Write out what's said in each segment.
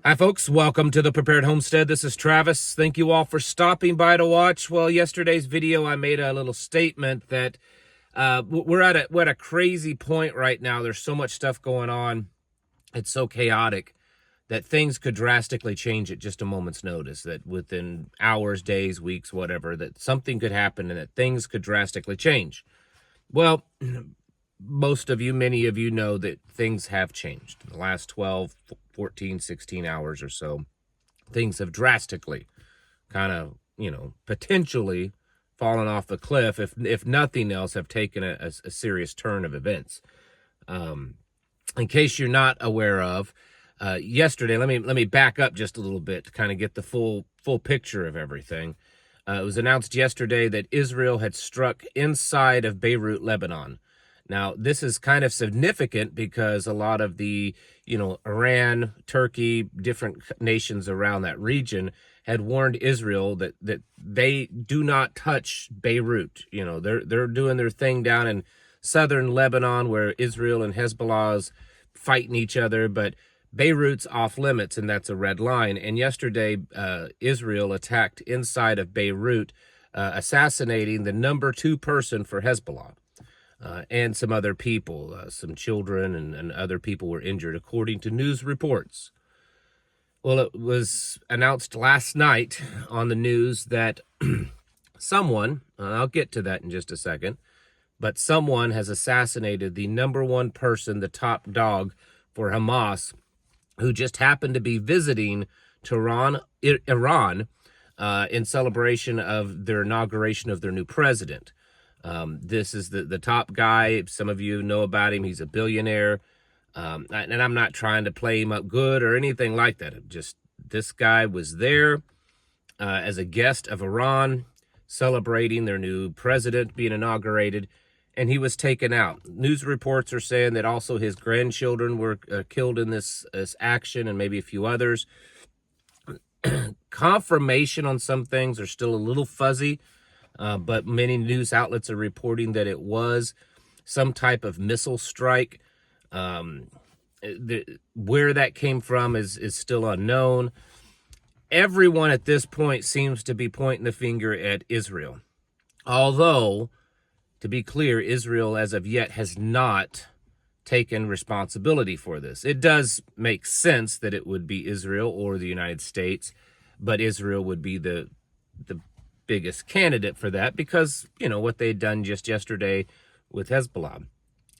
Hi, folks. Welcome to the Prepared Homestead. This is Travis. Thank you all for stopping by to watch. Well, yesterday's video, I made a little statement that we're at a crazy point right now. There's so much stuff going on. It's so chaotic that things could drastically change at just a moment's notice, that within hours, days, weeks, whatever, that something could happen and that things could drastically change. Well, most of you, many of you know that things have changed. In the last 12, 14, 16 hours or so, things have drastically kind of, potentially fallen off the cliff, if nothing else, have taken a serious turn of events. In case you're not aware of, yesterday, let me back up just a little bit to kind of get the full picture of everything. It was announced yesterday that Israel had struck inside of Beirut, Lebanon. Now, this is kind of significant because a lot of the, Iran, Turkey, different nations around that region had warned Israel that they do not touch Beirut. They're doing their thing down in southern Lebanon where Israel and Hezbollah is fighting each other, but Beirut's off limits, and that's a red line. And yesterday, Israel attacked inside of Beirut, assassinating the number 2 person for Hezbollah. And some other people, some children and other people were injured, according to news reports. Well, it was announced last night on the news that someone, I'll get to that in just a second, but someone has assassinated the number 1 person, the top dog for Hamas, who just happened to be visiting Tehran, Iran, in celebration of their inauguration of their new president. This is the top guy. Some of you know about him. He's a billionaire. And I'm not trying to play him up good or anything like that. Just this guy was there as a guest of Iran, celebrating their new president being inaugurated, and he was taken out. News reports are saying that also his grandchildren were killed in this action, and maybe a few others. Confirmation on some things are still a little fuzzy. But many news outlets are reporting that it was some type of missile strike. Where that came from is still unknown. Everyone at this point seems to be pointing the finger at Israel. Although, to be clear, Israel as of yet has not taken responsibility for this. It does make sense that it would be Israel or the United States, but Israel would be the biggest candidate for that because, what they'd done just yesterday with Hezbollah.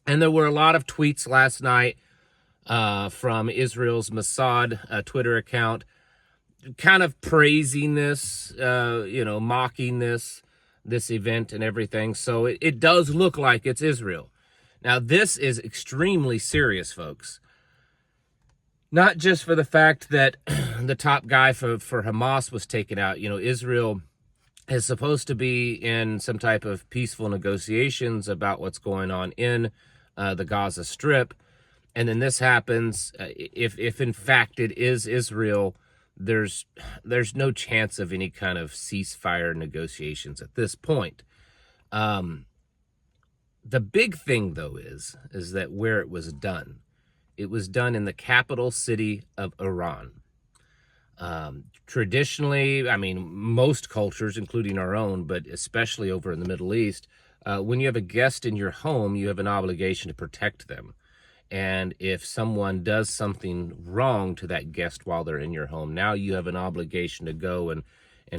And there were a lot of tweets last night from Israel's Mossad Twitter account, kind of praising this, mocking this event and everything. So it does look like it's Israel. Now, this is extremely serious, folks. Not just for the fact that the top guy for Hamas was taken out. Israel is supposed to be in some type of peaceful negotiations about what's going on in the Gaza Strip. And then this happens. If in fact it is Israel, there's no chance of any kind of ceasefire negotiations at this point. The big thing, though, is that where it was done in the capital city of Iran. Traditionally, most cultures, including our own, but especially over in the Middle East, when you have a guest in your home, you have an obligation to protect them. And if someone does something wrong to that guest while they're in your home, now you have an obligation to go and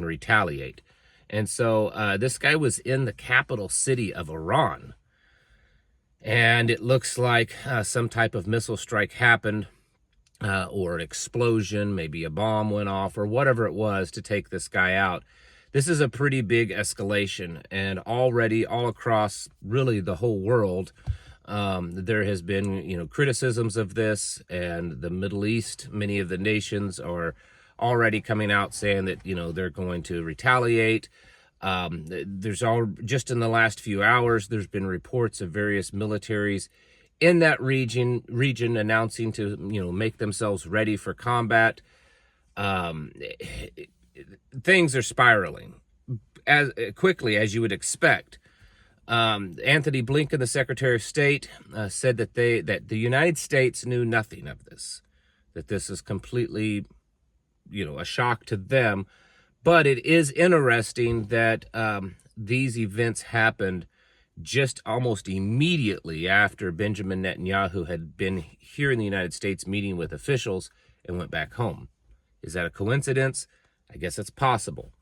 retaliate. And so this guy was in the capital city of Iran. And it looks like some type of missile strike happened. Or an explosion, maybe a bomb went off, or whatever it was to take this guy out. This is a pretty big escalation, and already all across really the whole world, there has been, criticisms of this, and the Middle East, many of the nations are already coming out saying that, they're going to retaliate. Just in the last few hours, there's been reports of various militaries in that region announcing to, make themselves ready for combat. Things are spiraling as quickly as you would expect. Anthony Blinken, the Secretary of State, said that the United States knew nothing of this, that this is completely a shock to them. But it is interesting that these events happened just almost immediately after Benjamin Netanyahu had been here in the United States meeting with officials and went back home. Is that a coincidence? I guess it's possible.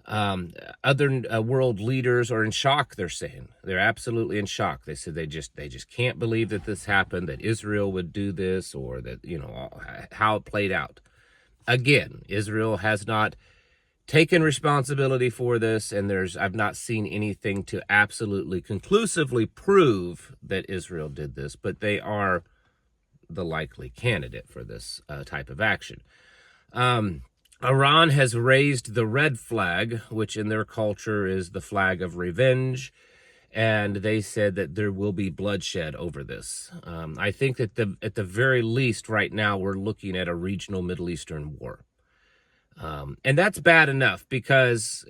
Other world leaders are in shock, they're saying. They're absolutely in shock. They said they just can't believe that this happened, that Israel would do this, or that, how it played out. Again, Israel has not taken responsibility for this, and I've not seen anything to absolutely conclusively prove that Israel did this, but they are the likely candidate for this type of action. Iran has raised the red flag, which in their culture is the flag of revenge, and they said that there will be bloodshed over this. I think that at the very least right now we're looking at a regional Middle Eastern war. And that's bad enough, because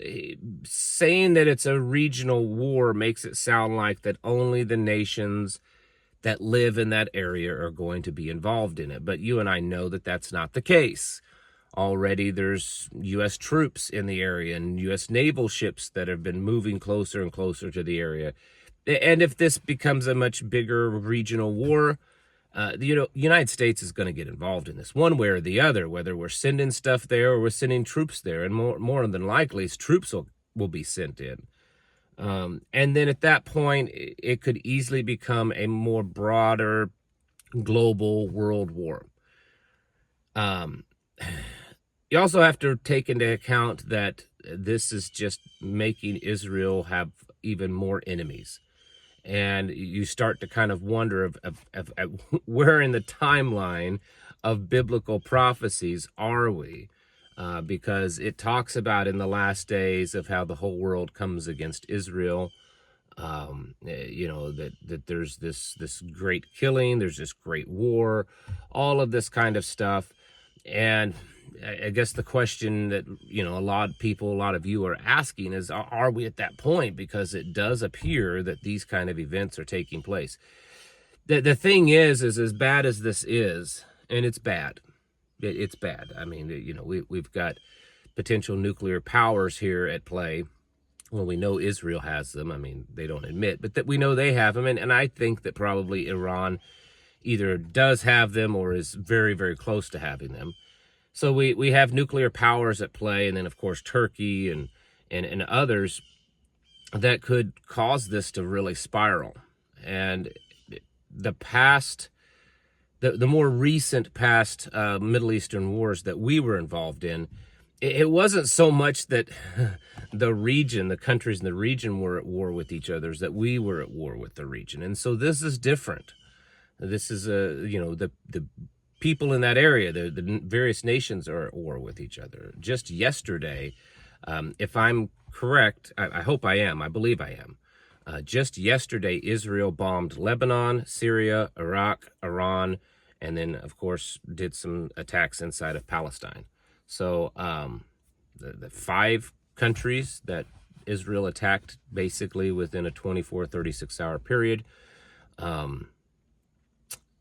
saying that it's a regional war makes it sound like that only the nations that live in that area are going to be involved in it. But you and I know that that's not the case. Already there's U.S. troops in the area and U.S. naval ships that have been moving closer and closer to the area. And if this becomes a much bigger regional war, the United States is going to get involved in this one way or the other, whether we're sending stuff there or we're sending troops there. And more than likely, troops will be sent in. And then at that point, it could easily become a more broader global world war. You also have to take into account that this is just making Israel have even more enemies. And you start to kind of wonder of where in the timeline of biblical prophecies are we? Because it talks about in the last days of how the whole world comes against Israel. That there's this great killing, there's this great war, all of this kind of stuff. And I guess the question that, a lot of you are asking is, are we at that point? Because it does appear that these kind of events are taking place. The thing is as bad as this is, and it's bad. It's bad. I mean, we've got potential nuclear powers here at play. Well, we know Israel has them. I mean, they don't admit, but that we know they have them. And I think that probably Iran either does have them or is very, very close to having them. So we have nuclear powers at play, and then, of course, Turkey and others that could cause this to really spiral. And the more recent past Middle Eastern wars that we were involved in, it wasn't so much that the countries in the region were at war with each other, that we were at war with the region. And so this is different. This is the people in that area, the various nations are at war with each other. Just yesterday, if I'm correct, I hope I am, I believe I am. Just yesterday, Israel bombed Lebanon, Syria, Iraq, Iran, and then, of course, did some attacks inside of Palestine. So the 5 countries that Israel attacked basically within a 24, 36-hour period.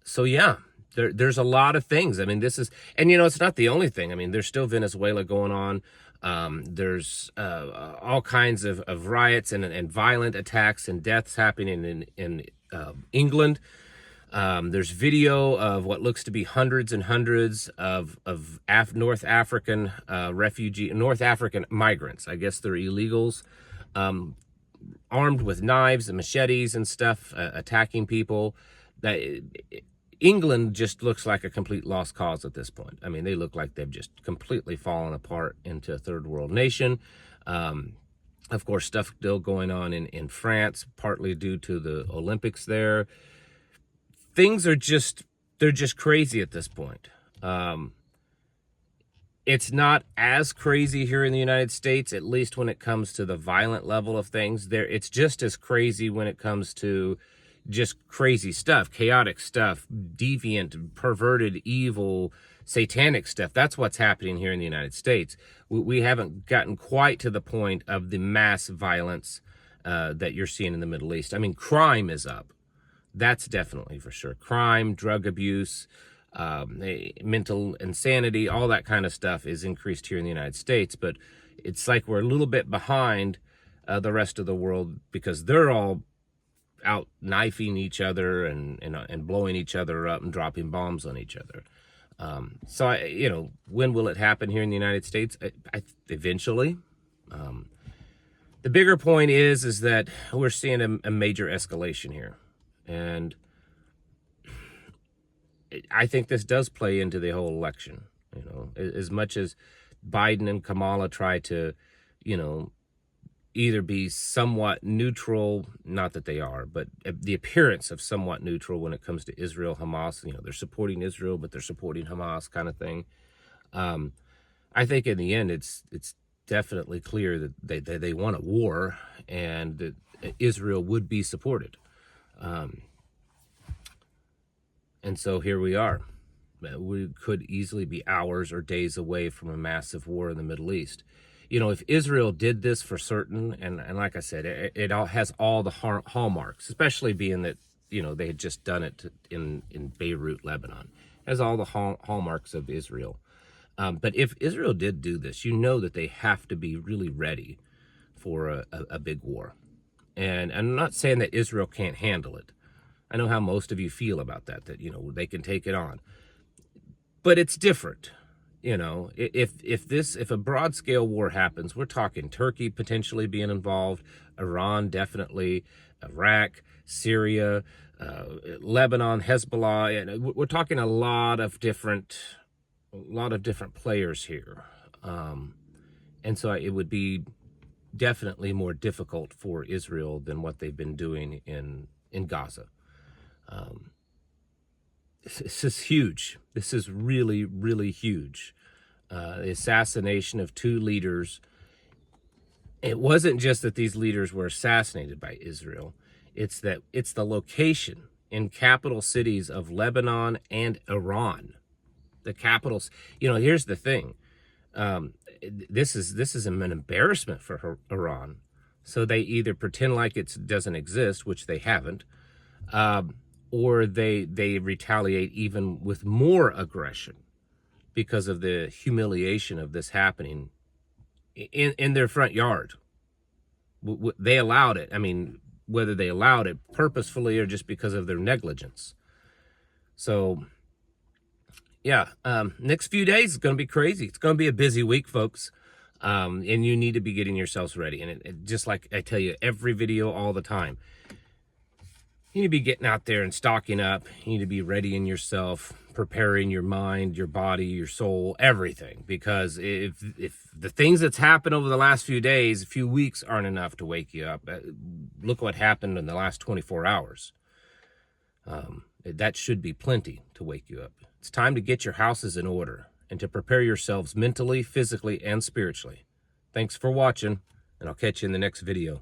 So, yeah. There's a lot of things. I mean, it's not the only thing. I mean, there's still Venezuela going on. There's all kinds of riots and violent attacks and deaths happening in England. There's video of what looks to be hundreds and hundreds of North African North African migrants. I guess they're illegals, armed with knives and machetes and stuff, attacking people. England just looks like a complete lost cause at this point. I mean, they look like they've just completely fallen apart into a third world nation. Of course, stuff still going on in France, partly due to the Olympics there. Things are they're just crazy at this point. It's not as crazy here in the United States, at least when it comes to the violent level of things. It's just as crazy when it comes to just crazy stuff, chaotic stuff, deviant, perverted, evil, satanic stuff. That's what's happening here in the United States. We haven't gotten quite to the point of the mass violence that you're seeing in the Middle East. I mean, crime is up. That's definitely for sure. Crime, drug abuse, mental insanity, all that kind of stuff is increased here in the United States. But it's like we're a little bit behind the rest of the world because they're all out knifing each other and blowing each other up and dropping bombs on each other. So, when will it happen here in the United States? Eventually. The bigger point is that we're seeing a major escalation here. And I think this does play into the whole election. As much as Biden and Kamala try to, either be somewhat neutral, not that they are, but the appearance of somewhat neutral when it comes to Israel, Hamas. They're supporting Israel, but they're supporting Hamas, kind of thing. I think in the end, it's definitely clear that they want a war and that Israel would be supported. And so here we are. We could easily be hours or days away from a massive war in the Middle East. If Israel did this for certain, and like I said, it all has all the hallmarks, especially being that, they had just done it in Beirut, Lebanon. It has all the hallmarks of Israel. But if Israel did do this, that they have to be really ready for a big war. And I'm not saying that Israel can't handle it. I know how most of you feel about that they can take it on. But it's different. If a broad scale war happens, we're talking Turkey potentially being involved, Iran definitely, Iraq, Syria, Lebanon, Hezbollah, and we're talking a lot of different players here. And so it would be definitely more difficult for Israel than what they've been doing in Gaza. This is huge. This is really, really huge. The assassination of two leaders. It wasn't just that these leaders were assassinated by Israel. It's the location in capital cities of Lebanon and Iran. The capitals. Here's the thing. This is an embarrassment for Iran. So they either pretend like it doesn't exist, which they haven't, or they retaliate even with more aggression because of the humiliation of this happening in their front yard. They allowed it. I mean, whether they allowed it purposefully or just because of their negligence. So, yeah, next few days is going to be crazy. It's going to be a busy week, folks. And you need to be getting yourselves ready. And it just like I tell you, every video all the time, you need to be getting out there and stocking up. You need to be readying yourself, preparing your mind, your body, your soul, everything. Because if the things that's happened over the last few days, a few weeks aren't enough to wake you up. Look what happened in the last 24 hours. That should be plenty to wake you up. It's time to get your houses in order and to prepare yourselves mentally, physically, and spiritually. Thanks for watching, and I'll catch you in the next video.